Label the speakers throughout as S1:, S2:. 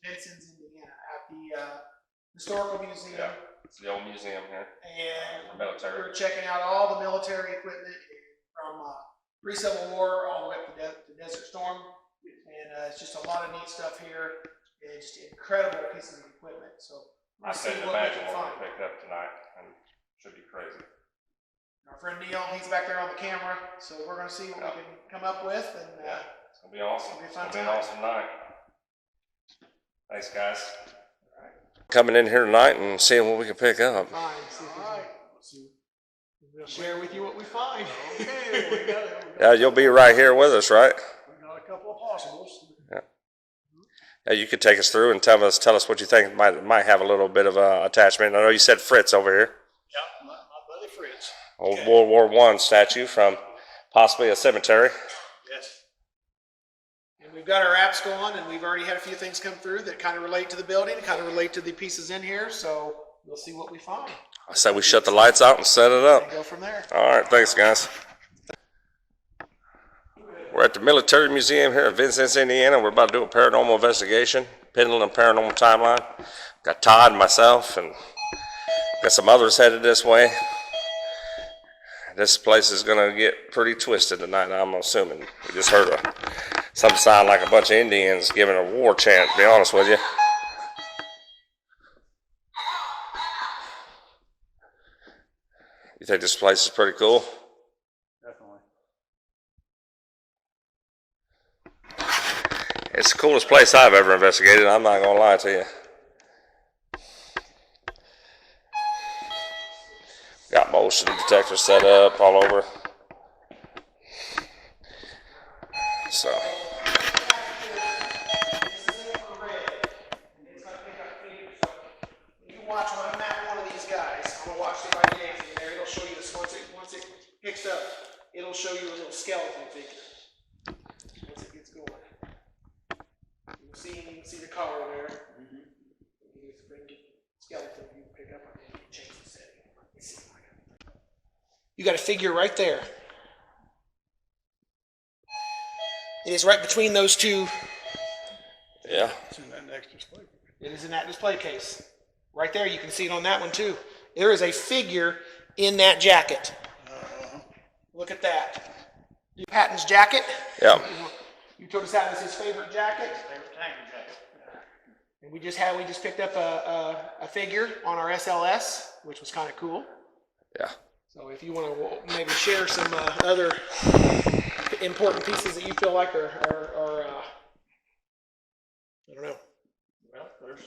S1: Vincennes, Indiana, at the Historical Museum.
S2: Yeah, it's the old museum here.
S1: And
S2: Military.
S1: we're checking out all the military equipment from pre-Civil War all the way up to Desert Storm. And it's just a lot of neat stuff here. And just incredible pieces of equipment. So
S2: I couldn't imagine what we picked up tonight, and it should be crazy.
S1: Our friend Neil, he's back there on the camera, so we're going to see what we can come up with. And
S2: it's going to be awesome.
S1: It's going
S2: to be an awesome night. Thanks, guys. All right. Coming in here tonight and seeing what we can pick up.
S1: Fine. We'll share with you what we find. Okay.
S2: Yeah, you'll be right here with us, right?
S1: We got a couple of possibles.
S2: Yeah, you could take us through and tell us what you think might have a little bit of attachment. I know you said Fritz over here.
S1: Yeah, my buddy Fritz.
S2: Old World War I statue from possibly a cemetery.
S1: Yes. And we've got our apps going, and we've already had a few things come through that kind of relate to the building, kind of relate to the pieces in here. So we'll see what we find.
S2: I say we shut the lights out and set it up.
S1: And go from there.
S2: All right, thanks, guys. We're at the Military Museum here in Vincennes, Indiana. We're about to do a paranormal investigation, Pendulum Paranormal Timeline. Got Todd and myself, and got some others headed this way. This place is going to get pretty twisted tonight, I'm assuming. We just heard something sound like a bunch of Indians giving a war chant, to be honest with you. You think this place is pretty cool?
S3: Definitely.
S2: It's the coolest place I've ever investigated, I'm not going to lie to you. Got motion detectors set up all over. So.
S1: You watch when I'm at one of these guys. I'm going to watch it right there from there. It'll show you this once it picks up, it'll show you a little skeleton figure. Once it gets going. You can see the collar there. Skeleton you pick up on it, change the setting. You got a figure right there. It is right between those two.
S2: Yeah.
S3: It's in that next display.
S1: It is in that display case. Right there, you can see it on that one too. There is a figure in that jacket. Look at that. Patton's jacket.
S2: Yeah.
S1: You told us that was his favorite jacket. Favorite tanker jacket. And we just picked up a figure on our SLS, which was kind of cool.
S2: Yeah.
S1: So if you want to maybe share some other important pieces that you feel like are I don't know.
S3: Well, there's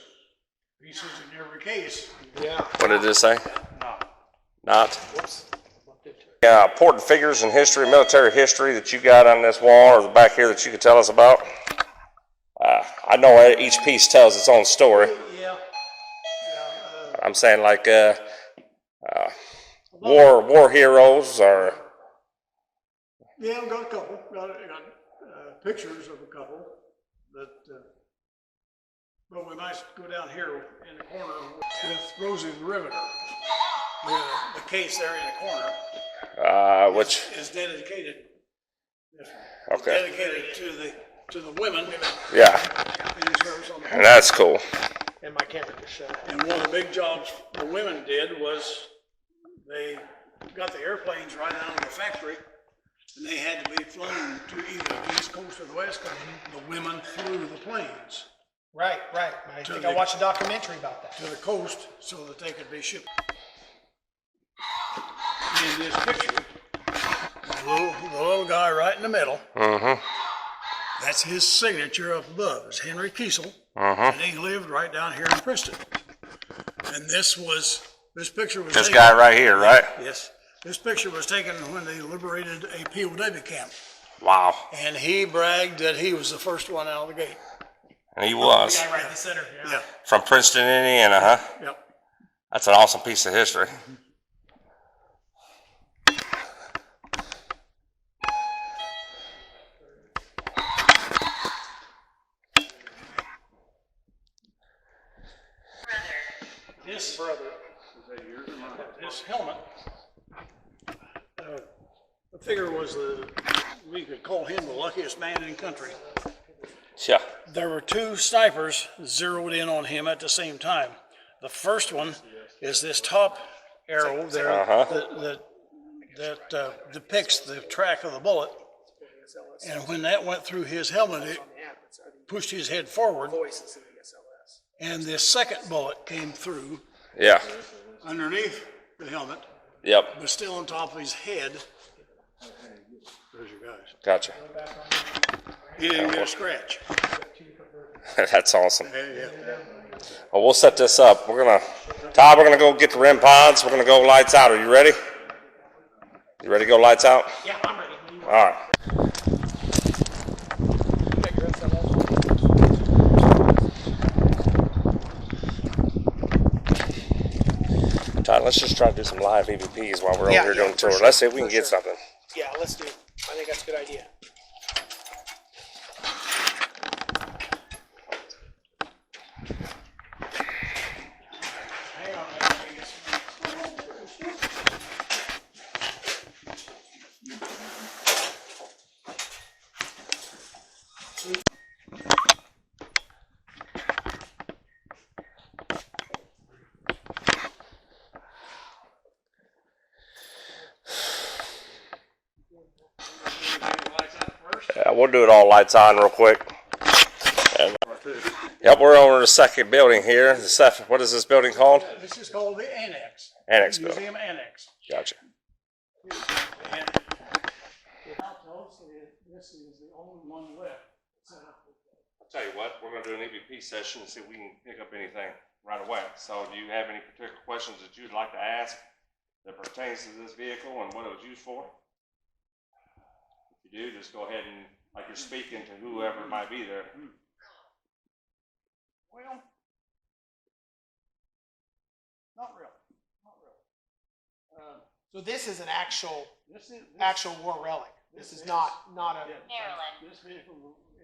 S3: pieces in every case.
S1: Yeah.
S2: What did it say? Not?
S1: Whoops.
S2: Important figures in history, military history that you got on this wall or the back here that you could tell us about? I know each piece tells its own story.
S1: Yeah.
S2: I'm saying like war heroes or...
S3: Yeah, I've got a couple. Got pictures of a couple. But we might go down here in the corner with Rosie the Riveter. The case there in the corner.
S2: Which
S3: is dedicated.
S2: Okay.
S3: Dedicated to the women.
S2: Yeah. And that's cool.
S1: And my camera just shut.
S3: And one of the big jobs the women did was they got the airplanes right out of the factory, and they had to be flown to either the East Coast or the West Coast. The women flew the planes.
S1: Right. I think I watched a documentary about that.
S3: To the coast so that they could be shipped. In this picture, the little guy right in the middle, that's his signature up above. It's Henry Kiesel, and he lived right down here in Princeton. And this picture was
S2: this
S3: taken,
S2: guy right here, right?
S3: Yes. This picture was taken when they liberated a POW camp.
S2: Wow.
S3: And he bragged that he was the first one out of the gate.
S2: And he was.
S1: The guy right in the center.
S3: Yeah.
S2: From Princeton, Indiana, huh?
S3: Yep.
S2: That's an awesome piece of history.
S3: This helmet, the figure was we could call him the luckiest man in the country.
S2: Yeah.
S3: There were two snipers zeroed in on him at the same time. The first one is this top arrow there that depicts the track of the bullet. And when that went through his helmet, it pushed his head forward. And this second bullet came through
S2: Yeah.
S3: underneath the helmet,
S2: Yep.
S3: but still on top of his head. There's your guys.
S2: Gotcha.
S3: He didn't get a scratch.
S2: That's awesome.
S3: Yeah.
S2: Well, we'll set this up. Todd, we're gonna go get the REM pods. We're gonna go lights out. Are you ready? You ready to go lights out?
S1: Yeah, I'm ready.
S2: All right. Todd, let's just try to do some live EVPs while we're over here doing the tour.
S1: Sure,
S2: Let's see if we can get something.
S1: Yeah, let's do it. I think that's a good idea.
S2: Yeah, we'll do it all lights on real quick. And, yep, we're over the second building here. What is this building called?
S3: This is called the Annex.
S2: Annex building.
S3: Museum Annex.
S2: Gotcha.
S3: And this is the only one left.
S2: I'll tell you what, we're going to do an EVP session and see if we can pick up anything right away. So do you have any particular questions that you'd like to ask that pertains to this vehicle and what it was used for? If you do, just go ahead and, like you're speaking to whoever might be there.
S3: Well, not really. Not really.
S1: So this is an actual
S3: This is
S1: war relic. This is not a.
S4: Maryland.
S3: This vehicle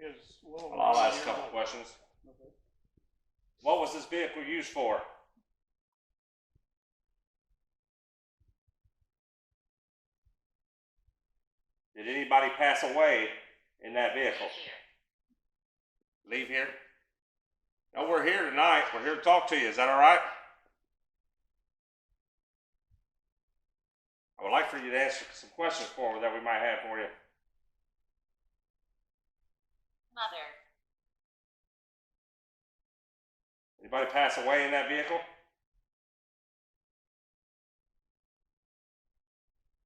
S3: is well.
S2: Well, I'll ask a couple questions.
S3: Okay.
S2: What was this vehicle used for? Did anybody pass away in that vehicle? Leave here? No, we're here tonight. We're here to talk to you. Is that all right? I would like for you to answer some questions for me that we might have for you.
S4: Mother.
S2: Anybody pass away in that vehicle?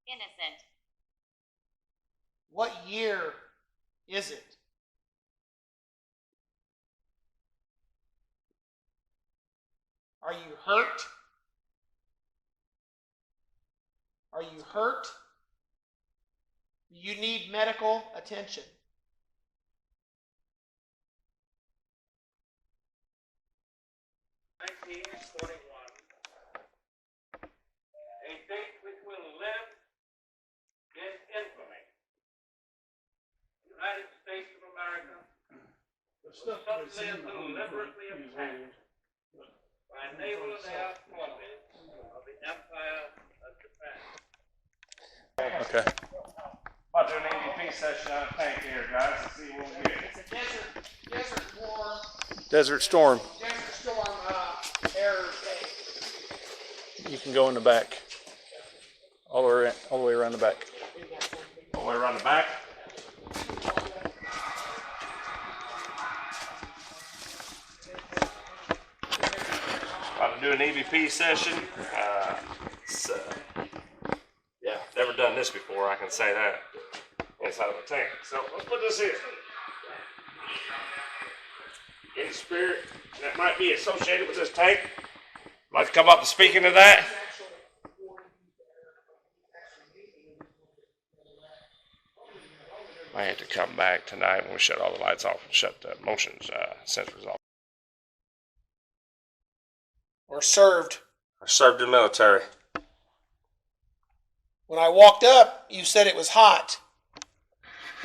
S4: Innocent.
S1: What year is it? Are you hurt? Are you hurt? You need medical attention.
S2: A date which will live in infamy. United States of America was suddenly and deliberately attacked by naval and air forces of the Empire of Japan.
S5: Okay.
S2: About to do an EVP session on a tank here, guys, and see what we get.
S1: It's a desert war,
S5: Desert Storm.
S1: desert storm error day.
S5: You can go in the back. All the way around the back.
S2: All the way around the back. About to do an EVP session. Yeah, never done this before, I can say that. Inside of a tank. So let's put this here. Any spirit that might be associated with this tank, like to come up and speak into that? I had to come back tonight when we shut all the lights off and shut the motion sensors off.
S1: Or served.
S2: I served in the military.
S1: When I walked up, you said it was hot.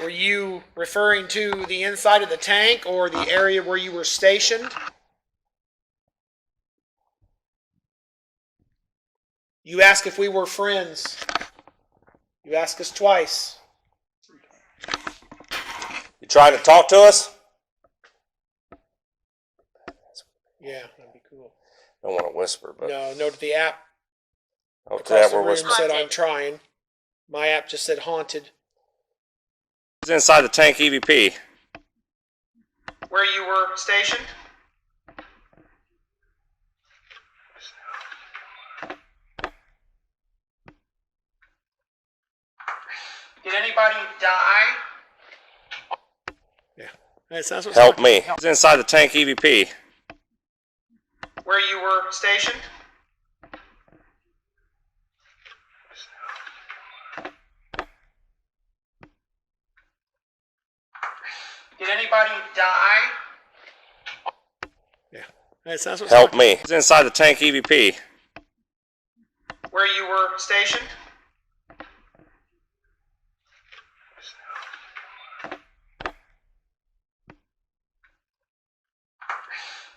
S1: Were you referring to the inside of the tank or the area where you were stationed? You asked if we were friends. You asked us twice.
S2: You trying to talk to us?
S1: Yeah, that'd be cool.
S2: Don't want to whisper, but
S1: No, note the app
S2: oh, to
S1: across
S2: that
S1: the
S2: we're
S1: room
S2: whispering.
S1: said I'm trying. My app just said haunted.
S2: It's inside the tank EVP.
S1: Where you were stationed? Did anybody die? Yeah. That's what's
S2: Help me. It's inside the tank EVP.
S1: Where you were stationed? Did anybody die? Yeah. That's what's
S2: Help me. It's inside the tank EVP.
S1: Where you were stationed?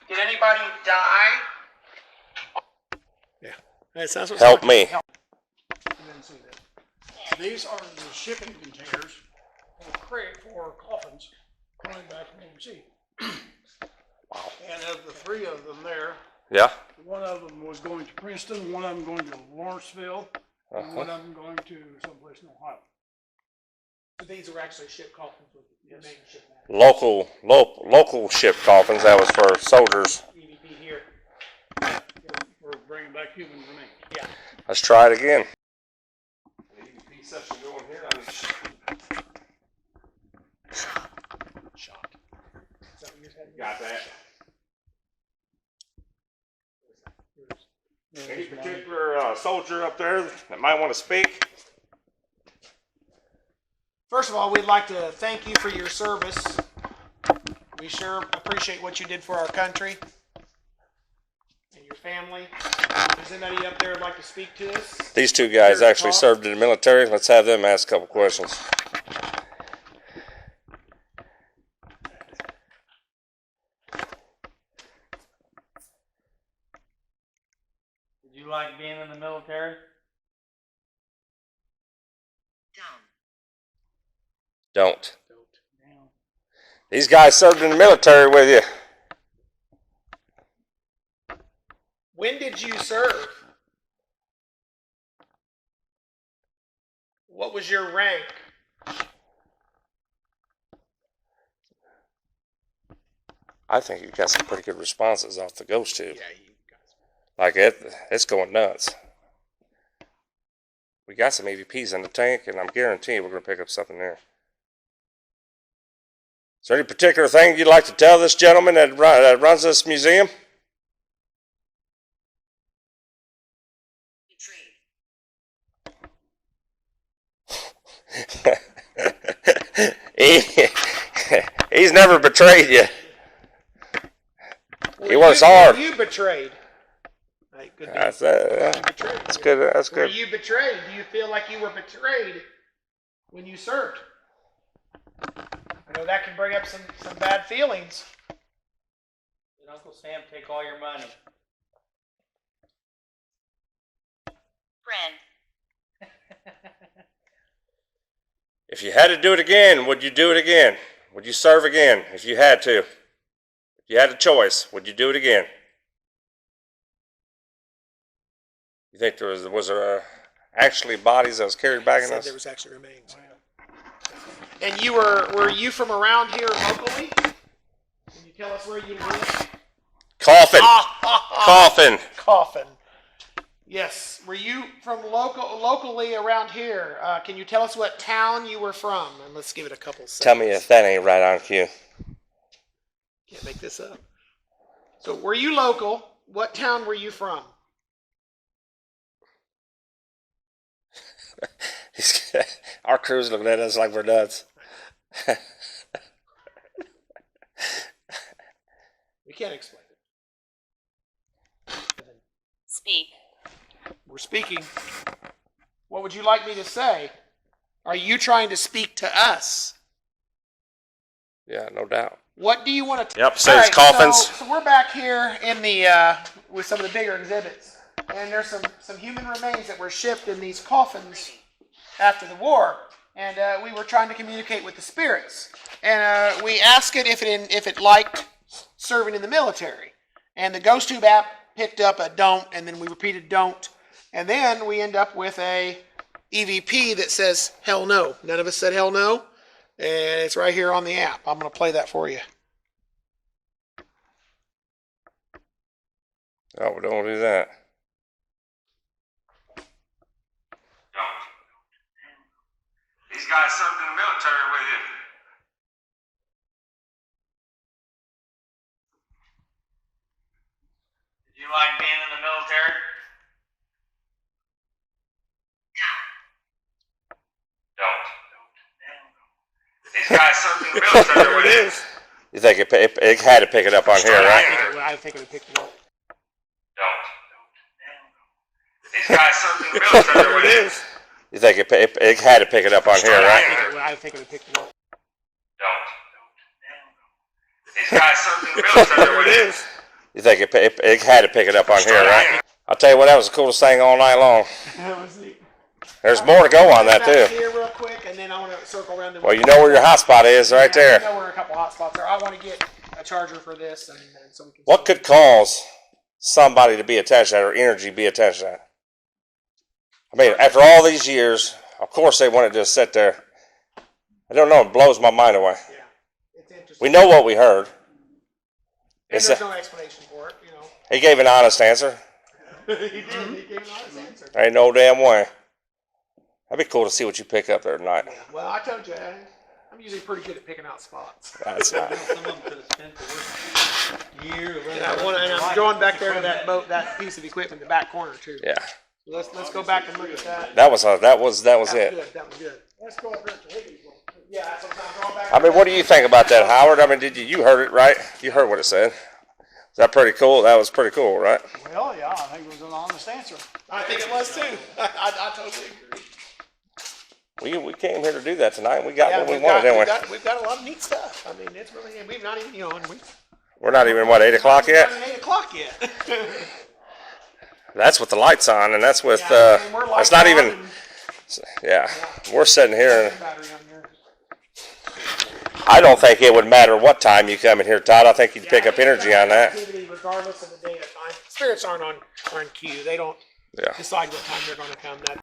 S1: Did anybody die? Yeah. That's what's
S2: Help me.
S3: You didn't see that. These are the shipping containers for crate for coffins coming back from overseas. And of the three of them there,
S2: Yeah.
S3: one of them was going to Princeton, one of them going to Lawrenceville, and one of them going to someplace in Ohio.
S1: So these were actually ship coffins with the main ship matter.
S2: Local ship coffins. That was for soldiers.
S1: EVP here.
S3: We're bringing back human remains.
S1: Yeah.
S2: Let's try it again. EVP session going here.
S1: Shock. Is that what you're saying?
S2: Got that. Any particular soldier up there that might want to speak?
S1: First of all, we'd like to thank you for your service. We sure appreciate what you did for our country and your family. Is anybody up there who'd like to speak to us?
S2: These two guys actually served in the military. Let's have them ask a couple questions.
S6: Did you like being in the military?
S2: Don't. These guys served in the military with you.
S1: When did you serve? What was your rank?
S2: I think you got some pretty good responses off the ghost tube.
S1: Yeah, you guys.
S2: Like it's going nuts. We got some EVPs in the tank, and I'm guaranteeing we're going to pick up something there. Is there any particular thing you'd like to tell this gentleman that runs this museum? He's never betrayed you. He works hard.
S1: Were you betrayed? Right, good.
S2: That's
S1: Betrayed.
S2: good. That's
S1: Were
S2: good.
S1: you betrayed? Do you feel like you were betrayed when you served? I know that can bring up some bad feelings.
S6: Did Uncle Sam take all your money?
S4: Friend.
S2: If you had to do it again, would you do it again? Would you serve again if you had to? If you had a choice, would you do it again? You think was there actually bodies that was carried back in
S1: Said
S2: us?
S1: there was actually remains. And were you from around here locally? Can you tell us where you live?
S2: Coffin. Coffin.
S1: Coffin. Yes. Were you from locally around here? Can you tell us what town you were from? And let's give it a couple seconds.
S2: Tell me if that ain't right on cue.
S1: Can't make this up. So were you local? What town were you from?
S2: Our crew's looking at us like we're nuts.
S1: We can't explain it.
S4: Speak.
S1: We're speaking. What would you like me to say? Are you trying to speak to us?
S2: Yeah, no doubt.
S1: What do you want to?
S2: Yep, says coffins.
S1: So we're back here in the with some of the bigger exhibits, and there's some human remains that were shipped in these coffins after the war, and we were trying to communicate with the spirits, and we asked it if it liked serving in the military, And the Ghost Tube app picked up a don't, and then we repeated don't. And then we end up with a EVP that says hell no. None of us said hell no. And it's right here on the app. I'm going to play that for you.
S2: Oh, we don't do that. These guys served in the military with you.
S6: Did you like being in the military?
S2: Don't. These guys served in the military with you. You think it had to pick it up on here, right?
S1: I think it would pick it up.
S2: Don't. These guys served in the military with you. You think it had to pick it up on here, right?
S1: I think it would pick it up.
S2: Don't. These guys served in the military with you. You think it had to pick it up on here, right? I'll tell you what, that was the coolest thing all night long. There's more to go on that too.
S1: Here real quick, and then I want to circle around.
S2: Well, you know where your hotspot is, right there.
S1: I know where a couple hot spots are. I want to get a charger for this, and so we can.
S2: What could cause somebody to be attached to that, or energy be attached to that? I mean, after all these years, of course they wanted to just sit there. I don't know. It blows my mind away.
S1: Yeah, it's interesting.
S2: We know what we heard.
S1: And there's no explanation for it, you know.
S2: He gave an honest answer.
S1: He did. He gave an honest answer.
S2: There ain't no damn way. That'd be cool to see what you pick up there tonight.
S1: Well, I told you, I'm usually pretty good at picking out spots.
S2: That's right.
S6: Some of them could have spent the year.
S1: And I'm going back there to that boat, that piece of equipment in the back corner too.
S2: Yeah.
S1: Let's go back and look at that.
S2: That was it.
S1: That was good. That was good. Let's go up here to Higgins. Yeah, that's what I'm going back.
S2: I mean, what do you think about that, Howard? I mean, you heard it, right? You heard what it said. Is that pretty cool? That was pretty cool, right?
S3: Well, yeah, I think it was an honest answer.
S1: I think it was too. I totally agree.
S2: We came here to do that tonight. We got what we wanted, didn't we?
S1: We've got a lot of neat stuff. I mean, it's really, we've not even,
S2: We're not even, what, 8 o'clock yet?
S1: It's not even 8 o'clock yet.
S2: That's with the lights on, and that's with,
S1: Yeah, and we're
S2: it's not
S1: lights on
S2: even,
S1: and
S2: yeah. We're sitting here, and
S1: battery on here.
S2: I don't think it would matter what time you come in here, Todd. I think you'd pick up energy on that.
S1: Activity regardless of the day or time. Spirits aren't on cue. They don't
S2: Yeah.
S1: decide what time they're going to come.